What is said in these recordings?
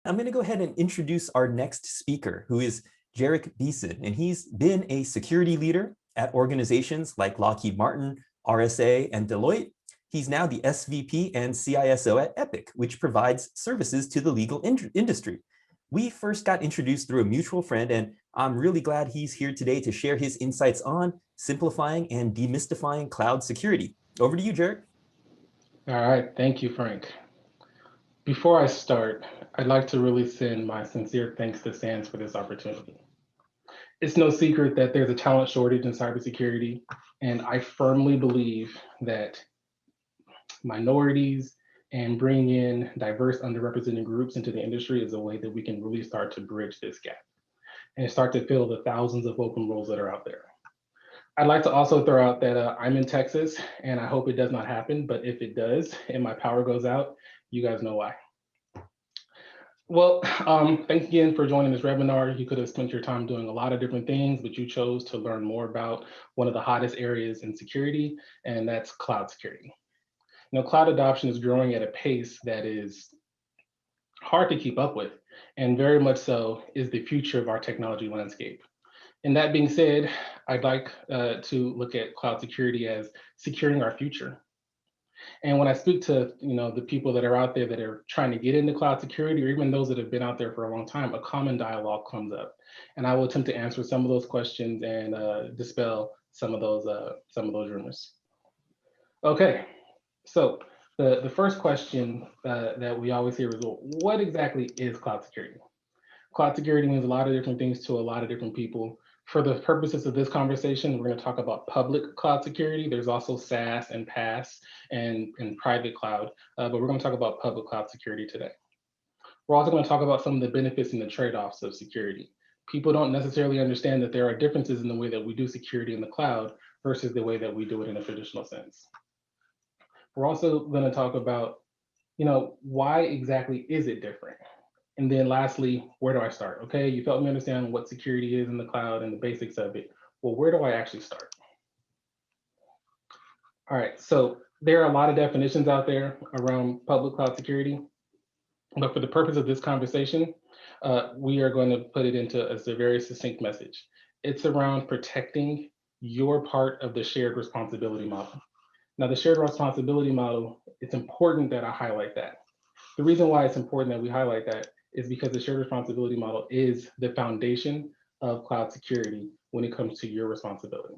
I'm going to go ahead and introduce our next speaker, who is Jerich Beason, and he's been a security leader at organizations like Lockheed Martin, RSA, and Deloitte. He's now the SVP and CISO at Epiq, which provides services to the legal industry. We first got introduced through a mutual friend, and I'm really glad he's here today to share his insights on simplifying and demystifying cloud security. Over to you, Jerich. All right, thank you, Frank. Before I start, I'd like to really send my sincere thanks to SANS for this opportunity. It's no secret that there's a talent shortage in cybersecurity, and I firmly believe that minorities and bringing in diverse, underrepresented groups into the industry is a way that we can really start to bridge this gap and start to fill the thousands of open roles that are out there. I'd like to also throw out that I'm in Texas, and I hope it does not happen, but if it does and my power goes out, you guys know why. Well, thanks again for joining this webinar. You could have spent your time doing a lot of different things, but you chose to learn more about one of the hottest areas in security, and that's cloud security. You know, cloud adoption is growing at a pace that is hard to keep up with, and very much so is the future of our technology landscape. And that being said, I'd like to look at cloud security as securing our future. And when I speak to the people that are out there that are trying to get into cloud security, or even those that have been out there for a long time, a common dialogue comes up. And I will attempt to answer some of those questions and dispel some of those rumors. Okay, so the first question that we always hear is, well, what exactly is cloud security? Cloud security means a lot of different things to a lot of different people. For the purposes of this conversation, we're going to talk about public cloud security. There's also SaaS and PaaS and private cloud, but we're going to talk about public cloud security today. We're also going to talk about some of the benefits and the trade-offs of security. People don't necessarily understand that there are differences in the way that we do security in the cloud versus the way that we do it in a traditional sense. We're also going to talk about, why exactly is it different? And then lastly, where do I start? Okay, you helped me understand what security is in the cloud and the basics of it. Well, where do I actually start? All right, so there are a lot of definitions out there around public cloud security, but for the purpose of this conversation, we are going to put it into a very succinct message. It's around protecting your part of the shared responsibility model. Now, the shared responsibility model, it's important that I highlight that. The reason why it's important that we highlight that is because the shared responsibility model is the foundation of cloud security when it comes to your responsibility.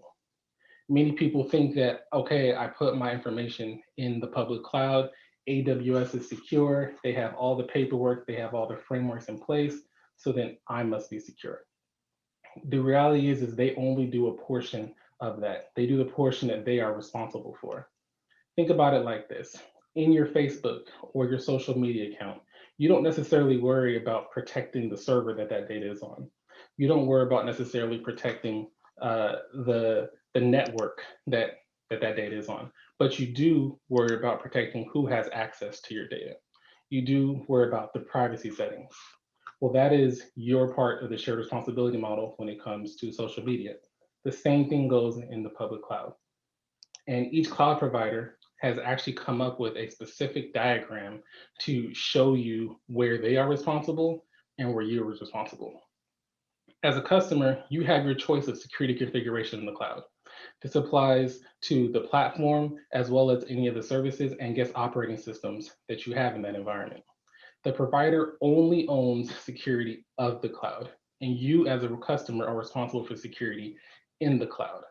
Many people think that, okay, I put my information in the public cloud, AWS is secure, they have all the paperwork, they have all the frameworks in place, so then I must be secure. The reality is they only do a portion of that. They do the portion that they are responsible for. Think about it like this. In your Facebook or your social media account, you don't necessarily worry about protecting the server that data is on. You don't worry about necessarily protecting the network that data is on, but you do worry about protecting who has access to your data. You do worry about the privacy settings. Well, that is your part of the shared responsibility model when it comes to social media. The same thing goes in the public cloud. And each cloud provider has actually come up with a specific diagram to show you where they are responsible and where you're responsible. As a customer, you have your choice of security configuration in the cloud. This applies to the platform as well as any of the services and guest operating systems that you have in that environment. The provider only owns security of the cloud, and you as a customer are responsible for security in the cloud.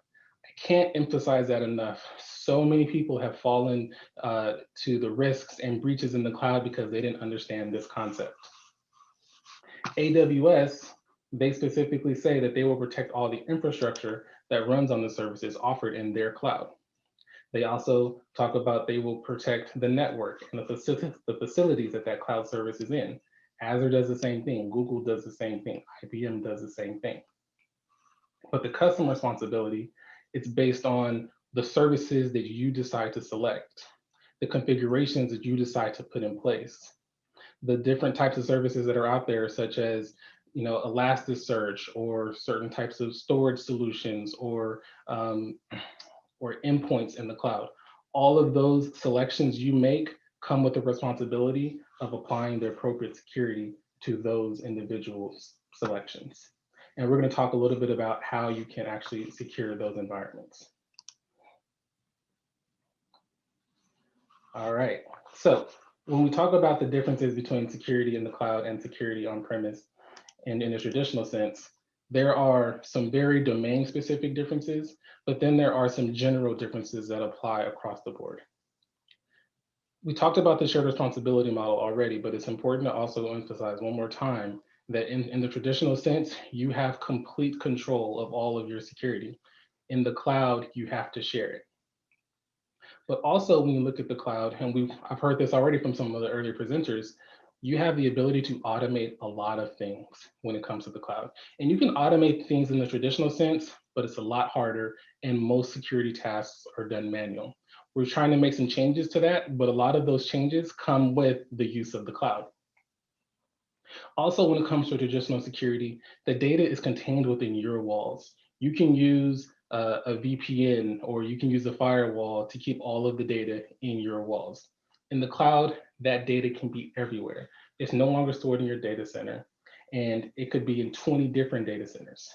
Can't emphasize that enough. So many people have fallen to the risks and breaches in the cloud because they didn't understand this concept. AWS, they specifically say that they will protect all the infrastructure that runs on the services offered in their cloud. They also talk about they will protect the network and the facilities that cloud service is in. Azure does the same thing. Google does the same thing. IBM does the same thing. But the customer responsibility, it's based on the services that you decide to select, the configurations that you decide to put in place, the different types of services that are out there, such as Elasticsearch or certain types of storage solutions or endpoints in the cloud. All of those selections you make come with the responsibility of applying the appropriate security to those individual selections. And we're going to talk a little bit about how you can actually secure those environments. All right, so when we talk about the differences between security in the cloud and security on premise, and in a traditional sense, there are some very domain specific differences, but then there are some general differences that apply across the board. We talked about the shared responsibility model already, but it's important to also emphasize one more time that in the traditional sense, you have complete control of all of your security. In the cloud, you have to share it. But also when you look at the cloud, and I've heard this already from some of the earlier presenters, you have the ability to automate a lot of things when it comes to the cloud. And you can automate things in the traditional sense, but it's a lot harder, and most security tasks are done manual. We're trying to make some changes to that, but a lot of those changes come with the use of the cloud. Also, when it comes to traditional security, the data is contained within your walls. You can use a VPN, or you can use a firewall to keep all of the data in your walls. In the cloud, that data can be everywhere. It's no longer stored in your data center, and it could be in 20 different data centers.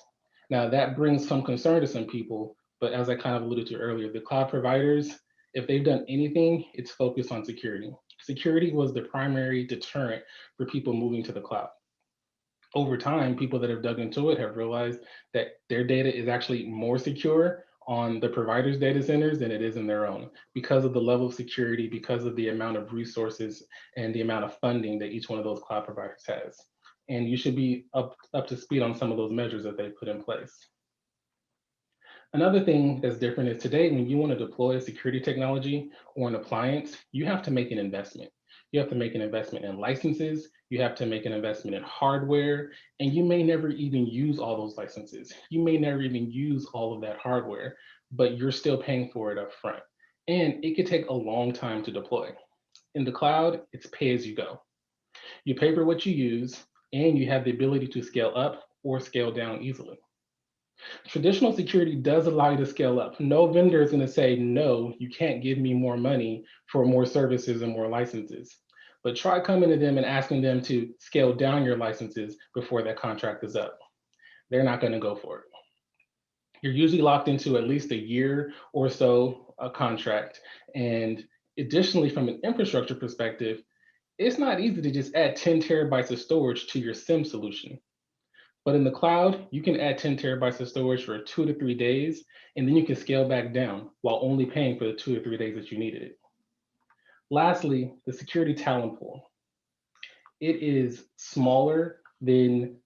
Now, that brings some concern to some people, but as I kind of alluded to earlier, the cloud providers, if they've done anything, it's focused on security. Security was the primary deterrent for people moving to the cloud. Over time, people that have dug into it have realized that their data is actually more secure on the provider's data centers than it is in their own, because of the level of security, because of the amount of resources and the amount of funding that each one of those cloud providers has. And you should be up to speed on some of those measures that they put in place. Another thing that's different is today, when you want to deploy a security technology or an appliance, you have to make an investment. You have to make an investment in licenses, you have to make an investment in hardware, and you may never even use all those licenses. You may never even use all of that hardware, but you're still paying for it up front. And it could take a long time to deploy. In the cloud, it's pay as you go. You pay for what you use, and you have the ability to scale up or scale down easily. Traditional security does allow you to scale up. No vendor is going to say, no, you can't give me more money for more services and more licenses. But try coming to them and asking them to scale down your licenses before that contract is up. They're not going to go for it. You're usually locked into at least a year or so a contract. And additionally, from an infrastructure perspective, it's not easy to just add 10 terabytes of storage to your SIM solution. But in the cloud, you can add 10 terabytes of storage for 2 to 3 days, and then you can scale back down while only paying for the 2 or 3 days that you needed it. Lastly, the security talent pool. It is smaller than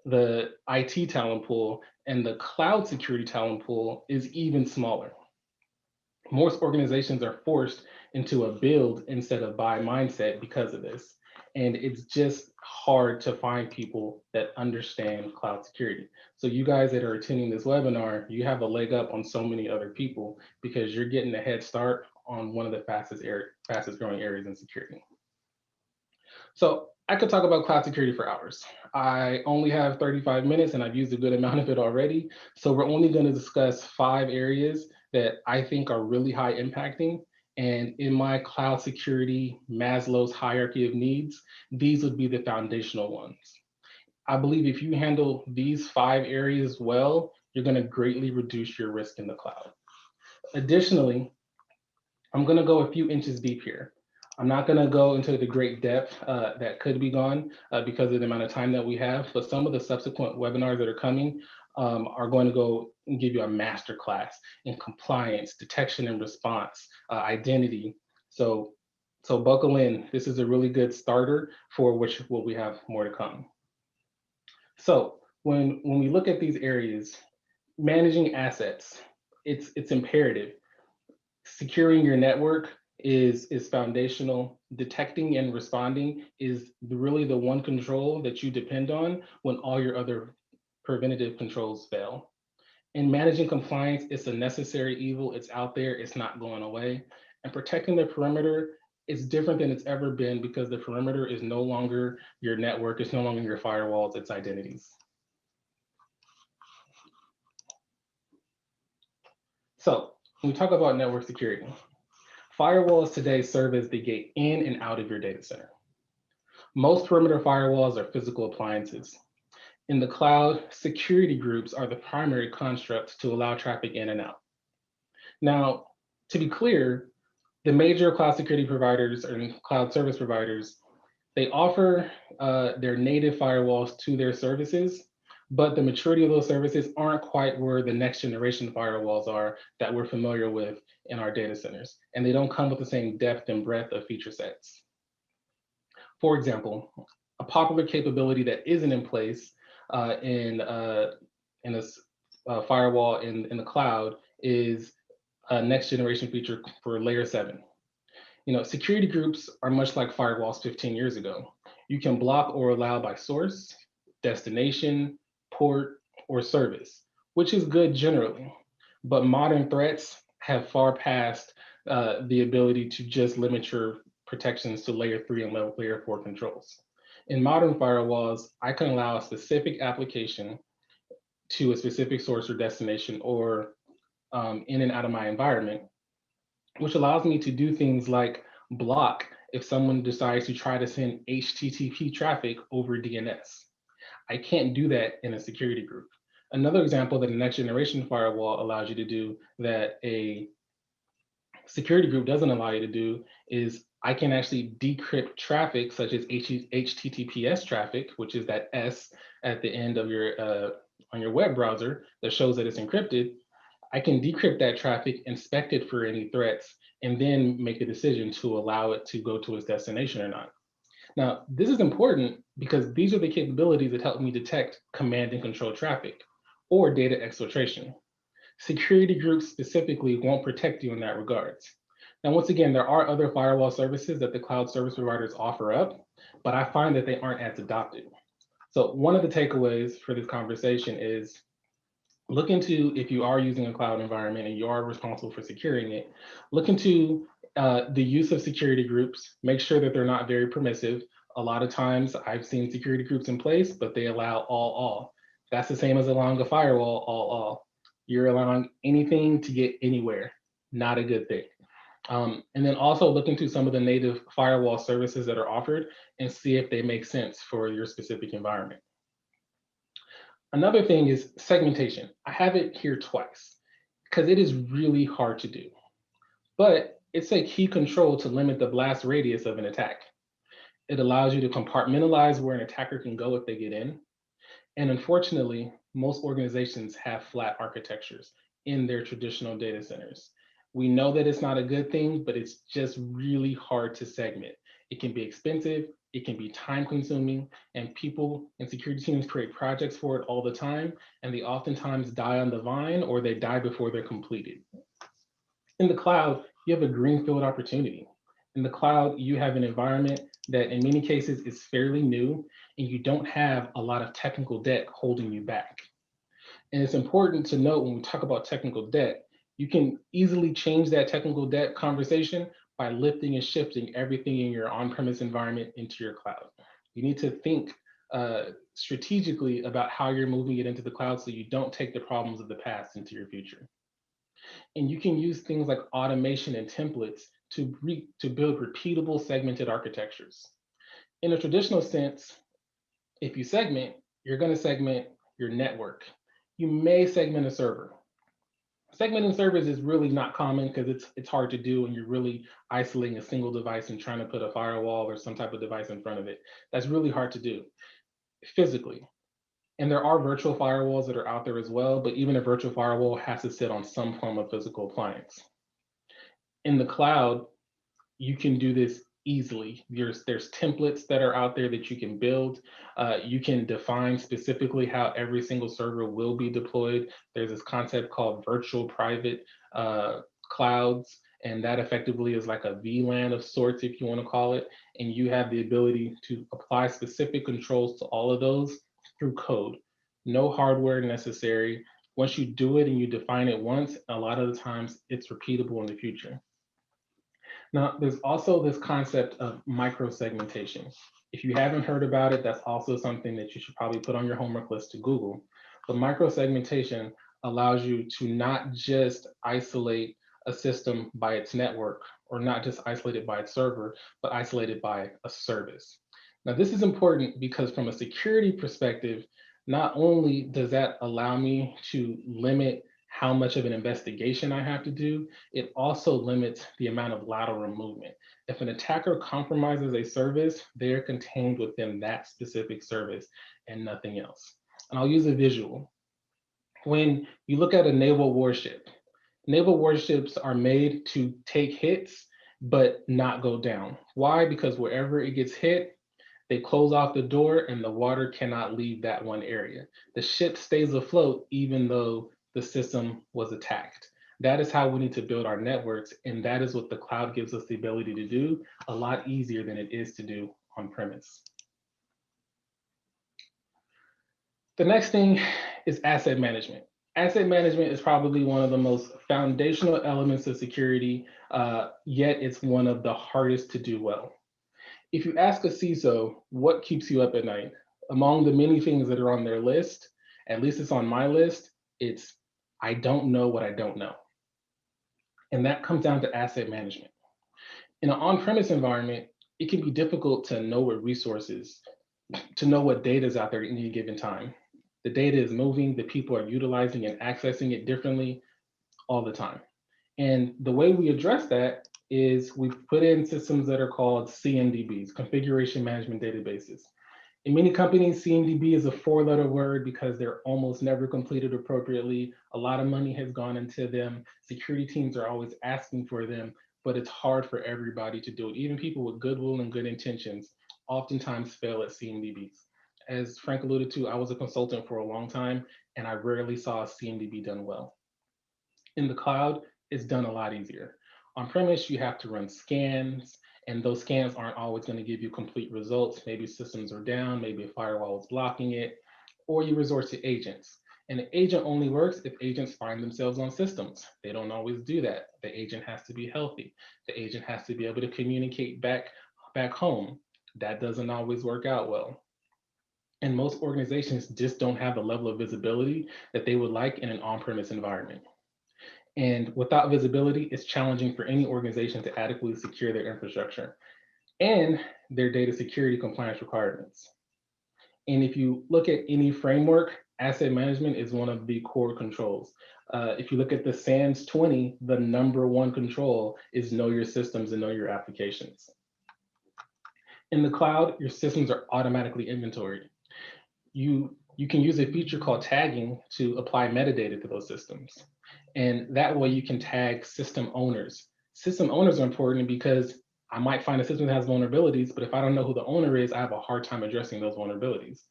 the IT talent pool, and the cloud security talent pool is even smaller. Most organizations are forced into a build instead of buy mindset because of this. And it's just hard to find people that understand cloud security. So you guys that are attending this webinar, you have a leg up on so many other people because you're getting a head start on one of the fastest growing areas in security. So I could talk about cloud security for hours. I only have 35 minutes and I've used a good amount of it already. So we're only going to discuss 5 areas that I think are really high impacting. And in my cloud security Maslow's hierarchy of needs, these would be the foundational ones. I believe if you handle these 5 areas well, you're going to greatly reduce your risk in the cloud. Additionally, I'm going to go a few inches deep here. I'm not going to go into the great depth that could be gone because of the amount of time that we have, but some of the subsequent webinars that are coming are going to go and give you a master class in compliance, detection and response, identity. So buckle in. This is a really good starter for which what we have more to come. So when we look at these areas, managing assets, it's imperative. Securing your network is foundational. Detecting and responding is really the one control that you depend on when all your other preventative controls fail. And managing compliance is a necessary evil. It's out there, it's not going away. And protecting the perimeter is different than it's ever been because the perimeter is no longer your network, it's no longer your firewalls, it's identities. So when we talk about network security, firewalls today serve as the gate in and out of your data center. Most perimeter firewalls are physical appliances. In the cloud, security groups are the primary construct to allow traffic in and out. Now, to be clear, the major cloud security providers and cloud service providers, they offer their native firewalls to their services, but the maturity of those services aren't quite where the next generation firewalls are that we're familiar with in our data centers. And they don't come with the same depth and breadth of feature sets. For example, a popular capability that isn't in place in a firewall in the cloud is a next generation feature for layer 7. Security groups are much like firewalls 15 years ago. You can block or allow by source, destination, port, or service, which is good generally. But modern threats have far past the ability to just limit your protections to layer 3 and layer 4 controls. In modern firewalls, I can allow a specific application to a specific source or destination or in and out of my environment, which allows me to do things like block if someone decides to try to send HTTP traffic over DNS. I can't do that in a security group. Another example that a next generation firewall allows you to do that a security group doesn't allow you to do is I can actually decrypt traffic such as HTTPS traffic, which is that S at the end of your on your web browser that shows that it's encrypted. I can decrypt that traffic, inspect it for any threats, and then make a decision to allow it to go to its destination or not. Now, this is important because these are the capabilities that help me detect command and control traffic or data exfiltration. Security groups specifically won't protect you in that regards. Now, once again, there are other firewall services that the cloud service providers offer up, but I find that they aren't as adopted. So one of the takeaways for this conversation is look into, if you are using a cloud environment and you are responsible for securing it, look into the use of security groups, make sure that they're not very permissive. A lot of times I've seen security groups in place, but they allow all. That's the same as allowing a firewall, all. You're allowing anything to get anywhere, not a good thing. And then also look into some of the native firewall services that are offered and see if they make sense for your specific environment. Another thing is segmentation. I have it here twice because it is really hard to do, but it's a key control to limit the blast radius of an attack. It allows you to compartmentalize where an attacker can go if they get in. And unfortunately, most organizations have flat architectures in their traditional data centers. We know that it's not a good thing, but it's just really hard to segment. It can be expensive, it can be time consuming, and people and security teams create projects for it all the time, and they oftentimes die on the vine or they die before they're completed. In the cloud, you have a greenfield opportunity. In the cloud, you have an environment that in many cases is fairly new, and you don't have a lot of technical debt holding you back. And it's important to note when we talk about technical debt, you can easily change that technical debt conversation by lifting and shifting everything in your on-premise environment into your cloud. You need to think strategically about how you're moving it into the cloud so you don't take the problems of the past into your future. And you can use things like automation and templates to build repeatable segmented architectures. In a traditional sense, if you segment, you're going to segment your network. You may segment a server. Segmenting servers is really not common because it's hard to do when you're really isolating a single device and trying to put a firewall or some type of device in front of it. That's really hard to do physically. And there are virtual firewalls that are out there as well, but even a virtual firewall has to sit on some form of physical appliance. In the cloud, you can do this easily. There's templates that are out there that you can build. You can define specifically how every single server will be deployed. There's this concept called virtual private clouds, and that effectively is like a VLAN of sorts, if you want to call it. And you have the ability to apply specific controls to all of those through code. No hardware necessary. Once you do it and you define it once, a lot of the times it's repeatable in the future. Now, there's also this concept of micro-segmentation. If you haven't heard about it, that's also something that you should probably put on your homework list to Google. But micro-segmentation allows you to not just isolate a system by its network, or not just isolate it by its server, but isolate it by a service. Now, this is important because from a security perspective, not only does that allow me to limit how much of an investigation I have to do, it also limits the amount of lateral movement. If an attacker compromises a service, they're contained within that specific service and nothing else. And I'll use a visual. When you look at a naval warship, naval warships are made to take hits, but not go down. Why? Because wherever it gets hit, they close off the door and the water cannot leave that one area. The ship stays afloat even though the system was attacked. That is how we need to build our networks. And that is what the cloud gives us the ability to do a lot easier than it is to do on premise. The next thing is asset management. Asset management is probably one of the most foundational elements of security, yet it's one of the hardest to do well. If you ask a CISO, what keeps you up at night? Among the many things that are on their list, at least it's on my list, it's I don't know what I don't know. And that comes down to asset management. In an on-premise environment, it can be difficult to know what resources, to know what data is out there at any given time. The data is moving, the people are utilizing and accessing it differently all the time. And the way we address that is we've put in systems that are called CMDBs, configuration management databases. In many companies, CMDB is a four-letter word because they're almost never completed appropriately. A lot of money has gone into them. Security teams are always asking for them, but it's hard for everybody to do it. Even people with goodwill and good intentions oftentimes fail at CMDBs. As Frank alluded to, I was a consultant for a long time, and I rarely saw a CMDB done well. In the cloud, it's done a lot easier. On premise, you have to run scans, and those scans aren't always going to give you complete results. Maybe systems are down, maybe a firewall is blocking it, or you resort to agents. And an agent only works if agents find themselves on systems. They don't always do that. The agent has to be healthy. The agent has to be able to communicate back home. That doesn't always work out well. And most organizations just don't have the level of visibility that they would like in an on-premise environment. And without visibility, it's challenging for any organization to adequately secure their infrastructure and their data security compliance requirements. And if you look at any framework, asset management is one of the core controls. If you look at the SANS 20, the number one control is know your systems and know your applications. In the cloud, your systems are automatically inventoried. You can use a feature called tagging to apply metadata to those systems. And that way you can tag system owners. System owners are important because I might find a system that has vulnerabilities, but if I don't know who the owner is, I have a hard time addressing those vulnerabilities.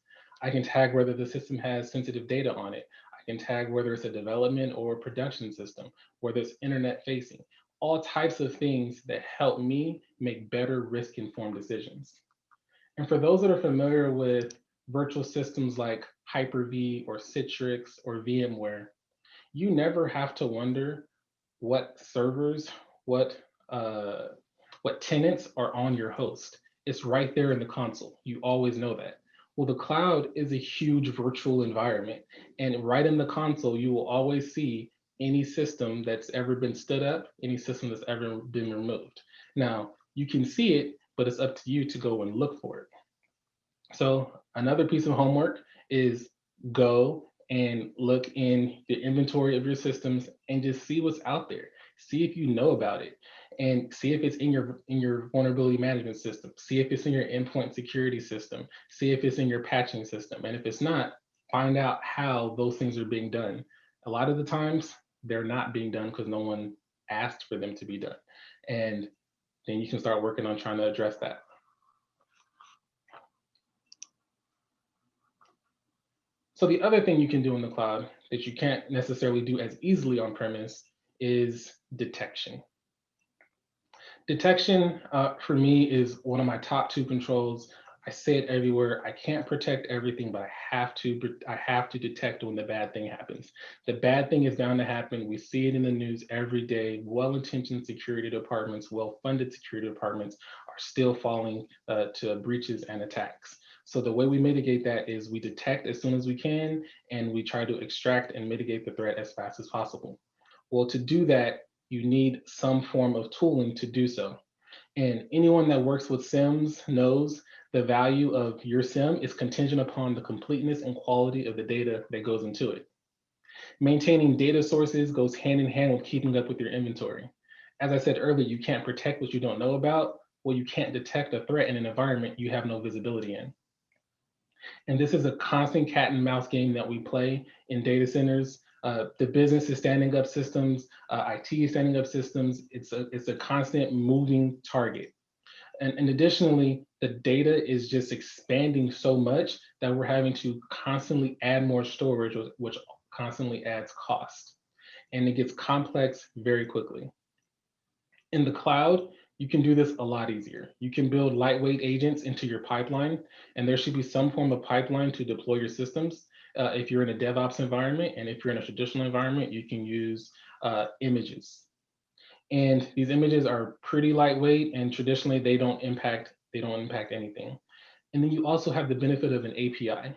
I can tag whether the system has sensitive data on it. I can tag whether it's a development or production system, whether it's internet facing, all types of things that help me make better risk-informed decisions. And for those that are familiar with virtual systems like Hyper-V or Citrix or VMware, you never have to wonder what servers, what tenants are on your host. It's right there in the console. You always know that. Well, the cloud is a huge virtual environment. And right in the console, you will always see any system that's ever been stood up, any system that's ever been removed. Now, you can see it, but it's up to you to go and look for it. So another piece of homework is go and look in the inventory of your systems and just see what's out there. See if you know about it and see if it's in your vulnerability management system. See if it's in your endpoint security system. See if it's in your patching system. And if it's not, find out how those things are being done. A lot of the times they're not being done because no one asked for them to be done. And then you can start working on trying to address that. So the other thing you can do in the cloud that you can't necessarily do as easily on premise is detection. Detection for me is one of my top two controls. I say it everywhere. I can't protect everything, but I have to detect when the bad thing happens. The bad thing is bound to happen. We see it in the news every day. Well-intentioned security departments, well-funded security departments are still falling to breaches and attacks. So the way we mitigate that is we detect as soon as we can, and we try to extract and mitigate the threat as fast as possible. Well, to do that, you need some form of tooling to do so. And anyone that works with SIMs knows the value of your SIM is contingent upon the completeness and quality of the data that goes into it. Maintaining data sources goes hand in hand with keeping up with your inventory. As I said earlier, you can't protect what you don't know about. Well, you can't detect a threat in an environment you have no visibility in. And this is a constant cat and mouse game that we play in data centers. The business is standing up systems, IT is standing up systems. It's a constant moving target. And additionally, the data is just expanding so much that we're having to constantly add more storage, which constantly adds cost. And it gets complex very quickly. In the cloud, you can do this a lot easier. You can build lightweight agents into your pipeline, and there should be some form of pipeline to deploy your systems. If you're in a DevOps environment, and if you're in a traditional environment, you can use images. And these images are pretty lightweight, and traditionally they don't impact anything. And then you also have the benefit of an API.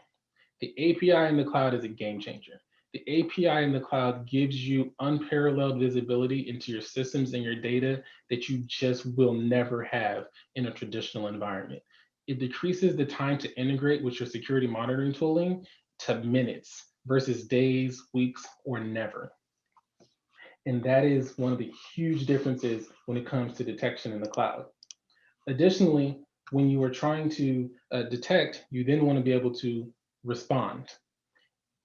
The API in the cloud is a game changer. The API in the cloud gives you unparalleled visibility into your systems and your data that you just will never have in a traditional environment. It decreases the time to integrate with your security monitoring tooling to minutes versus days, weeks, or never. And that is one of the huge differences when it comes to detection in the cloud. Additionally, when you are trying to detect, you then want to be able to respond.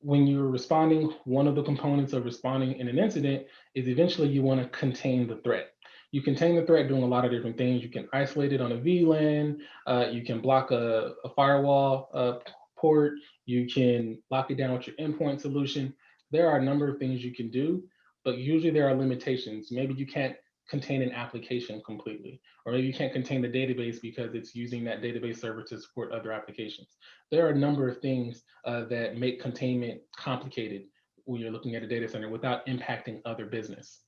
When you're responding, one of the components of responding in an incident is eventually you want to contain the threat. You contain the threat doing a lot of different things. You can isolate it on a VLAN, you can block a firewall port, you can lock it down with your endpoint solution. There are a number of things you can do, but usually there are limitations. Maybe you can't contain an application completely, or maybe you can't contain the database because it's using that database server to support other applications. There are a number of things that make containment complicated when you're looking at a data center without impacting other business.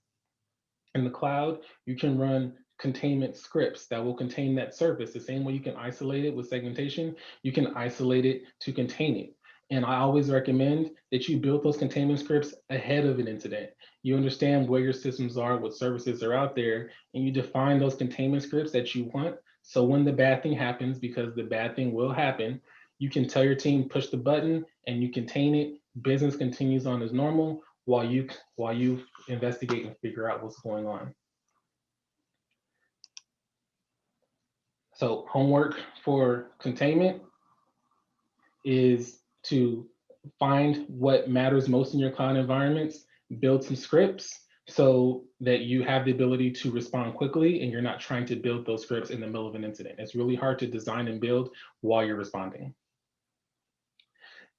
In the cloud, you can run containment scripts that will contain that service. The same way you can isolate it with segmentation, you can isolate it to contain it. And I always recommend that you build those containment scripts ahead of an incident. You understand where your systems are, what services are out there, and you define those containment scripts that you want. So when the bad thing happens, because the bad thing will happen, you can tell your team, push the button and you contain it. Business continues on as normal while you investigate and figure out what's going on. So homework for containment is to find what matters most in your cloud environments, build some scripts so that you have the ability to respond quickly and you're not trying to build those scripts in the middle of an incident. It's really hard to design and build while you're responding.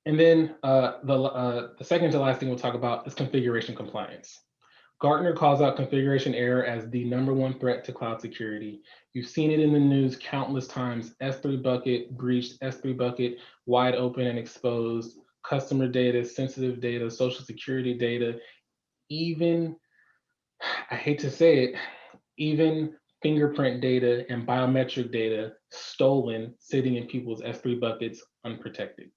And then the second to last thing we'll talk about is configuration compliance. Gartner calls out configuration error as the #1 threat to cloud security. You've seen it in the news countless times. S3 bucket breached, S3 bucket wide open and exposed, customer data, sensitive data, social security data, even, I hate to say it, even fingerprint data and biometric data stolen, sitting in people's S3 buckets unprotected.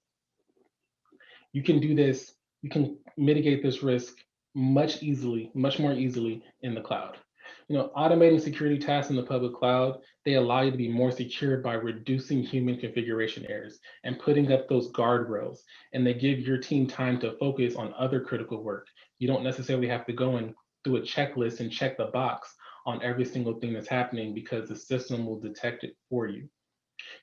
You can do this, you can mitigate this risk much more easily in the cloud. Automating security tasks in the public cloud, they allow you to be more secure by reducing human configuration errors and putting up those guardrails. And they give your team time to focus on other critical work. You don't necessarily have to go and do a checklist and check the box on every single thing that's happening because the system will detect it for you.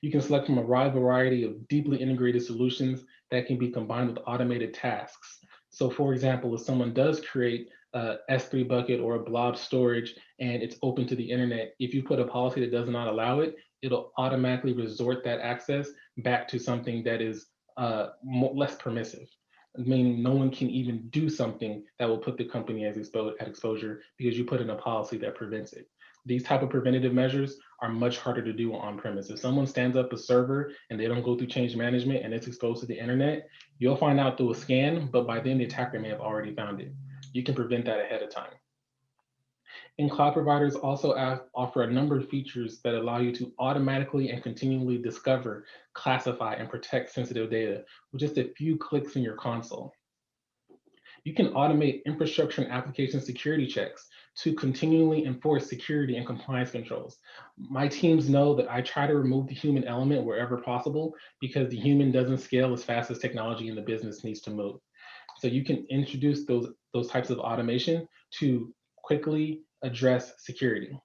You can select from a wide variety of deeply integrated solutions that can be combined with automated tasks. So for example, if someone does create a S3 bucket or a blob storage and it's open to the internet, if you put a policy that does not allow it, it'll automatically resort that access back to something that is less permissive, meaning no one can even do something that will put the company at exposure because you put in a policy that prevents it. These type of preventative measures are much harder to do on premise. If someone stands up a server and they don't go through change management and it's exposed to the internet, you'll find out through a scan, but by then the attacker may have already found it. You can prevent that ahead of time. And cloud providers also offer a number of features that allow you to automatically and continually discover, classify, and protect sensitive data with just a few clicks in your console. You can automate infrastructure and application security checks to continually enforce security and compliance controls. My teams know that I try to remove the human element wherever possible because the human doesn't scale as fast as technology and the business needs to move. So you can introduce those types of automation to quickly address security.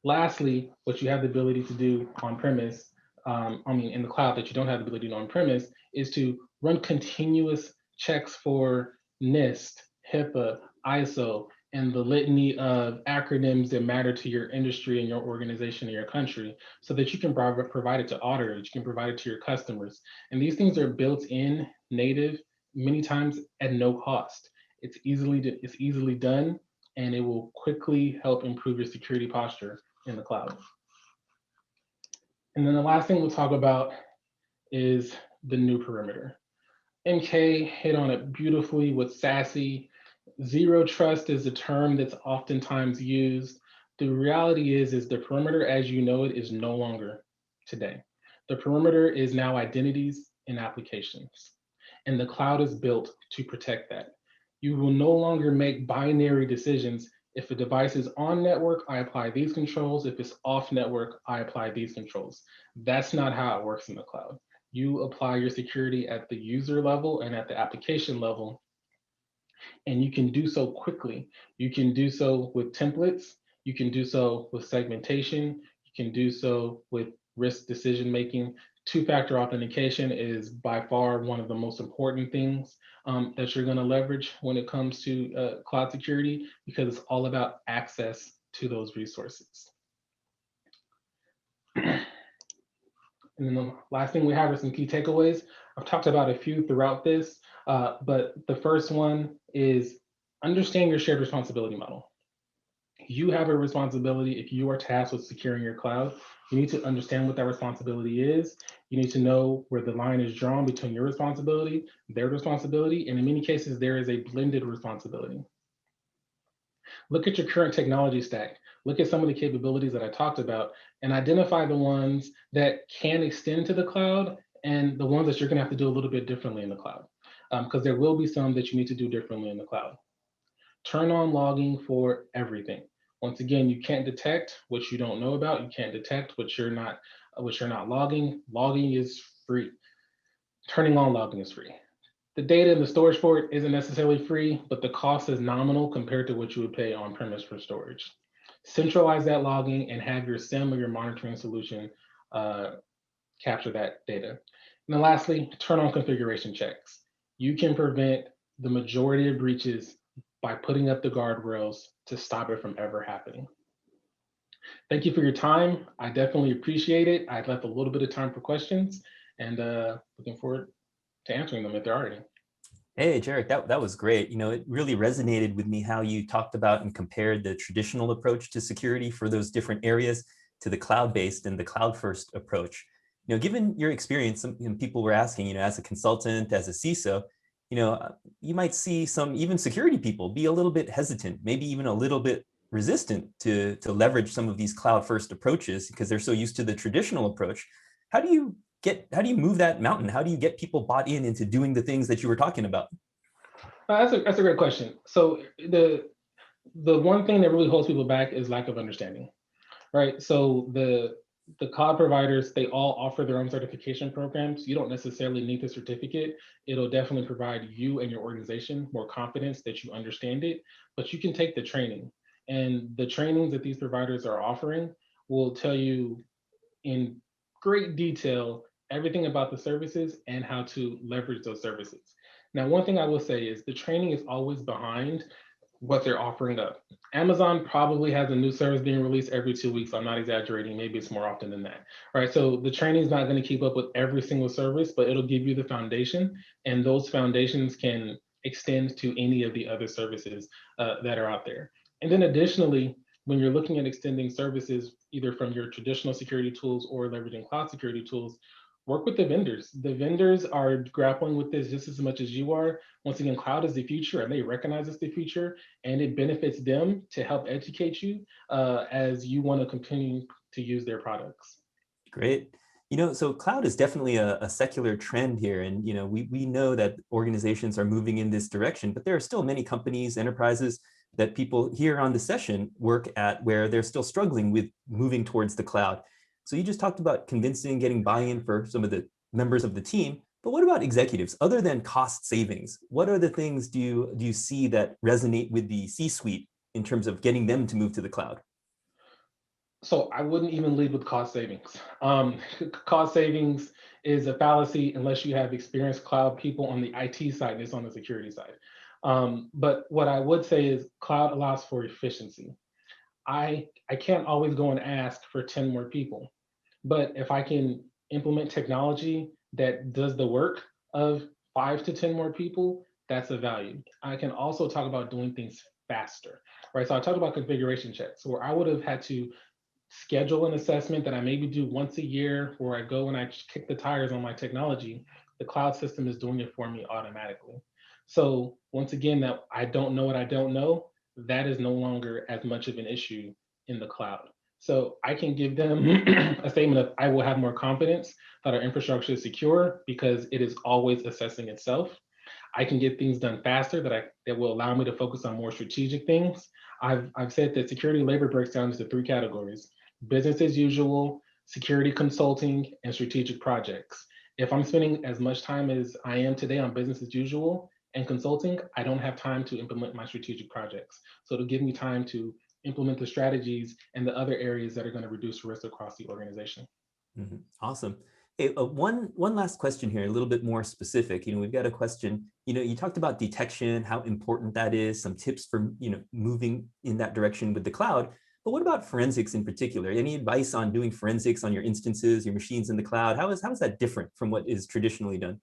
Lastly, what you have the ability to do on premise, in the cloud that you don't have the ability to do on premise, is to run continuous checks for NIST, HIPAA, ISO, and the litany of acronyms that matter to your industry and your organization and your country, so that you can provide it to auditors, you can provide it to your customers. And these things are built in native, many times at no cost. It's easily done, and it will quickly help improve your security posture in the cloud. And then the last thing we'll talk about is the new perimeter. MK hit on it beautifully with SASE. Zero trust is a term that's oftentimes used. The reality is the perimeter as you know it is no longer today. The perimeter is now identities and applications. And the cloud is built to protect that. You will no longer make binary decisions. If a device is on network, I apply these controls. If it's off network, I apply these controls. That's not how it works in the cloud. You apply your security at the user level and at the application level, and you can do so quickly. You can do so with templates. You can do so with segmentation. You can do so with risk decision making. Two-factor authentication is by far one of the most important things that you're going to leverage when it comes to cloud security, because it's all about access to those resources. And then the last thing we have are some key takeaways. I've talked about a few throughout this, but the first one is understand your shared responsibility model. You have a responsibility. If you are tasked with securing your cloud, you need to understand what that responsibility is. You need to know where the line is drawn between your responsibility, their responsibility, and in many cases, there is a blended responsibility. Look at your current technology stack. Look at some of the capabilities that I talked about and identify the ones that can extend to the cloud and the ones that you're going to have to do a little bit differently in the cloud, because there will be some that you need to do differently in the cloud. Turn on logging for everything. Once again, you can't detect what you don't know about. You can't detect what you're not logging. Logging is free. Turning on logging is free. The data and the storage for it isn't necessarily free, but the cost is nominal compared to what you would pay on premise for storage. Centralize that logging and have your SIEM or your monitoring solution capture that data. And then lastly, turn on configuration checks. You can prevent the majority of breaches by putting up the guardrails to stop it from ever happening. Thank you for your time. I definitely appreciate it. I've left a little bit of time for questions, and looking forward to answering them if there are any. Hey, Jerich, that was great. You know, it really resonated with me how you talked about and compared the traditional approach to security for those different areas to the cloud-based and the cloud-first approach. You know, given your experience, some people were asking, you know, as a consultant, as a CISO, you know, you might see some even security people be a little bit hesitant, maybe even a little bit resistant to leverage some of these cloud-first approaches because they're so used to the traditional approach. How do you move that mountain? How do you get people bought into doing the things that you were talking about? That's a great question. So the one thing that really holds people back is lack of understanding, right? So the cloud providers, they all offer their own certification programs. You don't necessarily need the certificate. It'll definitely provide you and your organization more confidence that you understand it, but you can take the training. And the trainings that these providers are offering will tell you in great detail everything about the services and how to leverage those services. Now, one thing I will say is the training is always behind what they're offering up. Amazon probably has a new service being released every 2 weeks. I'm not exaggerating. Maybe it's more often than that, right? So the training is not going to keep up with every single service, but it'll give you the foundation, and those foundations can extend to any of the other services that are out there. And then additionally, when you're looking at extending services, either from your traditional security tools or leveraging cloud security tools, work with the vendors. The vendors are grappling with this just as much as you are. Once again, cloud is the future, and they recognize it's the future, and it benefits them to help educate you as you want to continue to use their products. Great. So cloud is definitely a secular trend here. And, we know that organizations are moving in this direction, but there are still many companies, enterprises that people here on the session work at where they're still struggling with moving towards the cloud. So you just talked about convincing, getting buy-in for some of the members of the team, but what about executives? Other than cost savings, what are the things do you see that resonate with the C-suite in terms of getting them to move to the cloud? So I wouldn't even lead with cost savings. Cost savings is a fallacy unless you have experienced cloud people on the IT side and it's on the security side. But what I would say is cloud allows for efficiency. I can't always go and ask for 10 more people, but if I can implement technology that does the work of 5 to 10 more people, that's a value. I can also talk about doing things faster, right? So I talked about configuration checks where I would have had to schedule an assessment that I maybe do once a year where I go and I kick the tires on my technology. The cloud system is doing it for me automatically. So once again, that I don't know what I don't know, that is no longer as much of an issue in the cloud. So I can give them a statement of I will have more confidence that our infrastructure is secure because it is always assessing itself. I can get things done faster that will allow me to focus on more strategic things. I've said that security labor breaks down into 3 categories: business as usual, security consulting, and strategic projects. If I'm spending as much time as I am today on business as usual and consulting, I don't have time to implement my strategic projects. So it'll give me time to implement the strategies and the other areas that are going to reduce risk across the organization. Awesome. Hey, one last question here, a little bit more specific. We've got a question. You talked about detection, how important that is, some tips for moving in that direction with the cloud. But what about forensics in particular? Any advice on doing forensics on your instances, your machines in the cloud? How is that different from what is traditionally done?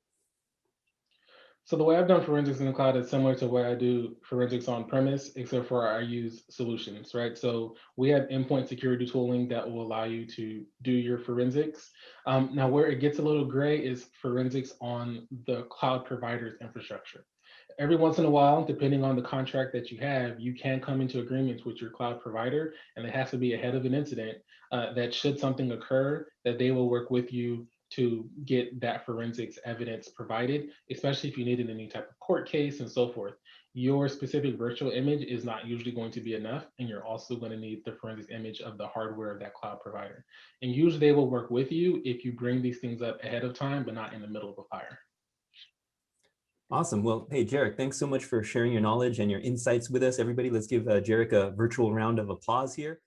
So the way I've done forensics in the cloud is similar to the way I do forensics on premise, except for I use solutions, right? So we have endpoint security tooling that will allow you to do your forensics. Now, where it gets a little gray is forensics on the cloud provider's infrastructure. Every once in a while, depending on the contract that you have, you can come into agreements with your cloud provider, and it has to be ahead of an incident that should something occur, that they will work with you to get that forensics evidence provided, especially if you need it in any type of court case and so forth. Your specific virtual image is not usually going to be enough, and you're also going to need the forensics image of the hardware of that cloud provider. And usually they will work with you if you bring these things up ahead of time, but not in the middle of a fire. Awesome. Well, hey, Jerich, thanks so much for sharing your knowledge and your insights with us. Everybody, let's give Jerich a virtual round of applause here.